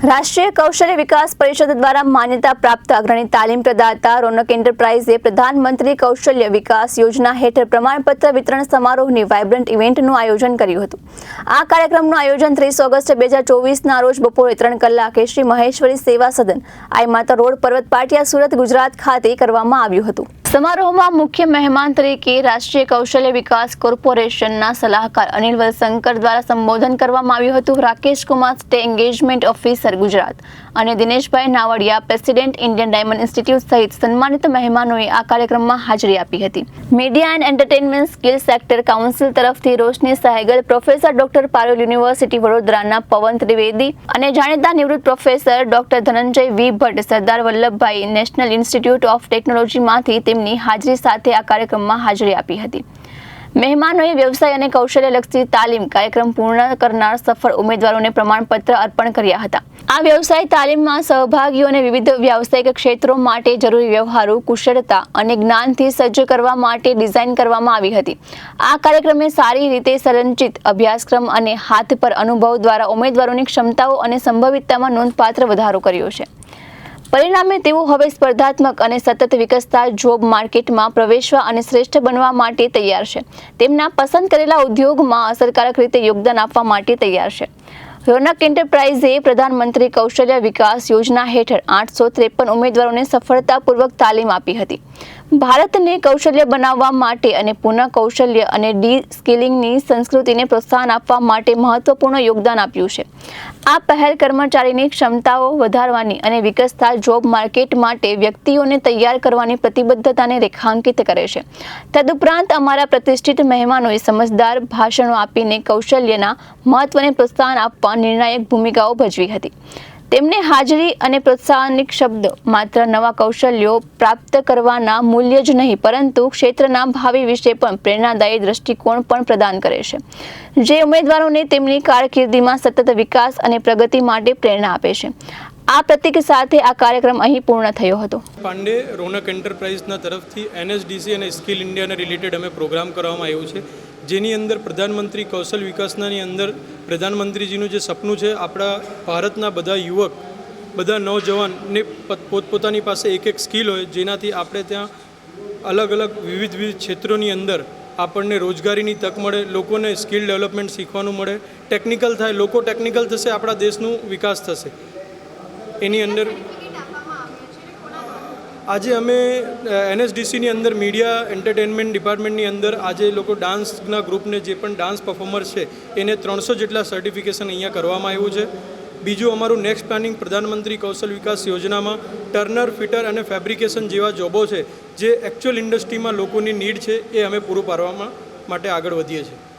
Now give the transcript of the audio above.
રાષ્ટ્રીય કૌશલ્ય વિકાસ પરિષદ દ્વારા માન્યતા પ્રાપ્ત અગ્રણી તાલીમ પ્રદાતા રોનક એન્ટરપ્રાઇઝે પ્રધાનમંત્રી કૌશલ્ય વિકાસ યોજના હેઠળ પ્રમાણપત્ર વિતરણ સમારોહની વાઇબ્રન્ટ ઇવેન્ટનું આયોજન કર્યું હતું। આ કાર્યક્રમનું આયોજન 30 ઓગસ્ટ 2024ના રોજ બપોરે 3 કલાકે શ્રી મહેશ્વરી સેવા સદન આઈ માતા રોડ પર્વત પાટિયા સુરત ગુજરાત ખાતે કરવામાં આવ્યું હતું। સમારોહમાં મુખ્ય મહેમાન તરીકે રાષ્ટ્રીય કૌશલ્ય વિકાસ કોર્પોરેશનના સલાહકાર અનિલ વલશંકર દ્વારા સંબોધન કરવામાં આવ્યું હતું। Rakesh Kumar state engagement officer Gujarat અને Dineshbhai Navadiya president Indian Diamond Institute સહિત સન્માનિત મહેમાનોએ આ કાર્યક્રમમાં હાજરી આપી હતી। Media and Entertainment Skill Sector Council તરફથી Roshni Sahgal, professor doctor Parul University વડોદરાના પવન ત્રિવેદી અને જાણીતા નિવૃત્ત professor doctor Dhananjay V Bhatt, Sardar Vallabhbhai National Institute of ટેકનોલોજીમાંથી તેમની હાજરી સાથે આ કાર્યક્રમમાં હાજરી આપી હતી। મહેમાનોએ વ્યવસાય અને કૌશલ્યલક્ષી તાલીમ કાર્યક્રમ પૂર્ણ કરનાર સફળ ઉમેદવારોને પ્રમાણપત્ર અર્પણ કર્યા હતા। આ વ્યવસાય તાલીમમાં સહભાગીઓને વિવિધ વ્યાવસાયિક ક્ષેત્રો માટે જરૂરી વ્યવહારુ કુશળતા અને જ્ઞાનથી સજ્જ કરવા માટે ડિઝાઇન કરવામાં આવી હતી। આ કાર્યક્રમે સારી રીતે સંરચિત અભ્યાસક્રમ અને હાથ પર અનુભવ દ્વારા ઉમેદવારોની ક્ષમતાઓ અને સંભવિતતામાં નોંધપાત્ર વધારો કર્યો છે। પરિણામે તેઓ હવે સ્પર્ધાત્મક અને સતત વિકસતા જોબ માર્કેટમાં પ્રવેશવા અને શ્રેષ્ઠ બનવા માટે તૈયાર છે। તેમના પસંદ કરેલા ઉદ્યોગમાં અસરકારક રીતે યોગદાન આપવા માટે તૈયાર છે। રોનક એન્ટરપ્રાઇઝે પ્રધાનમંત્રી કૌશલ્ય વિકાસ યોજના હેઠળ 853 ઉમેદવારોને સફળતાપૂર્વક તાલીમ આપી હતી। ભારતને કૌશલ્ય બનાવવા માટે અને પુનઃ કૌશલ્ય અને ડી સ્કિલિંગની સંસ્કૃતિને પ્રોત્સાહન આપવા માટે મહત્વપૂર્ણ યોગદાન આપ્યું છે। આ પહેલ કર્મચારીની ક્ષમતાઓ વધારવાની અને વિકસતા જોબ માર્કેટ માટે વ્યક્તિઓને તૈયાર કરવાની પ્રતિબદ્ધતાને રેખાંકિત કરે છે। તદુપરાંત અમારા પ્રતિષ્ઠિત મહેમાનોએ સમજદાર ભાષણો આપીને કૌશલ્યના મહત્વને પ્રોત્સાહન આપવા નિર્ણાયક ભૂમિકાઓ ભજવી હતી। તેમની હાજરી અને પ્રોત્સાહનિક શબ્દ માત્ર નવા કૌશલ્યો પ્રાપ્ત કરવાના મૂલ્ય જ નહીં, પરંતુ ક્ષેત્રના ભાવિ વિશે પણ પ્રેરણાદાયી દ્રષ્ટિકોણ પણ પ્રદાન કરે છે, જે ઉમેદવારોને તેમની કારકિર્દીમાં સતત વિકાસ અને પ્રગતિ માટે પ્રેરણા આપે છે। આ પ્રતીક સાથે આ કાર્યક્રમ અહીં પૂર્ણ થયો હતો। પાંડે રોનક એન્ટરપ્રાઇઝના તરફથી NSDC અને સ્કિલ ઇન્ડિયાને રિલેટેડ અમે પ્રોગ્રામ કરવામાં આવ્યું છે, જેની અંદર પ્રધાનમંત્રી કૌશલ વિકાસનાની અંદર પ્રધાનમંત્રીજીનું જે સપનું છે, આપણા ભારતના બધા યુવક, બધા નવજવાનને પોતપોતાની પાસે એક સ્કિલ હોય, જેનાથી આપણે ત્યાં અલગ અલગ વિવિધ ક્ષેત્રોની અંદર આપણને રોજગારીની તક મળે, લોકોને સ્કિલ ડેવલપમેન્ટ શીખવાનું મળે, ટેકનિકલ થાય, લોકો ટેકનિકલ થશે, આપણા દેશનું વિકાસ થશે। એની અંદર આજે અમે NSDCની અંદર મીડિયા એન્ટરટેનમેન્ટ ડિપાર્ટમેન્ટની અંદર આજે લોકો ડાન્સના ગ્રુપને જે પણ ડાન્સ પરફોર્મર છે એને 300 જેટલા સર્ટિફિકેશન અહીંયા કરવામાં આવ્યું છે। બીજું અમારું નેક્સ્ટ પ્લાનિંગ પ્રધાનમંત્રી કૌશલ વિકાસ યોજનામાં ટર્નર, ફિટર અને ફેબ્રિકેશન જેવા જોબો છે, જે એકચ્યુઅલ ઇન્ડસ્ટ્રીમાં લોકોની નીડ છે, એ અમે પૂરું પાડવા માટે આગળ વધીએ છીએ।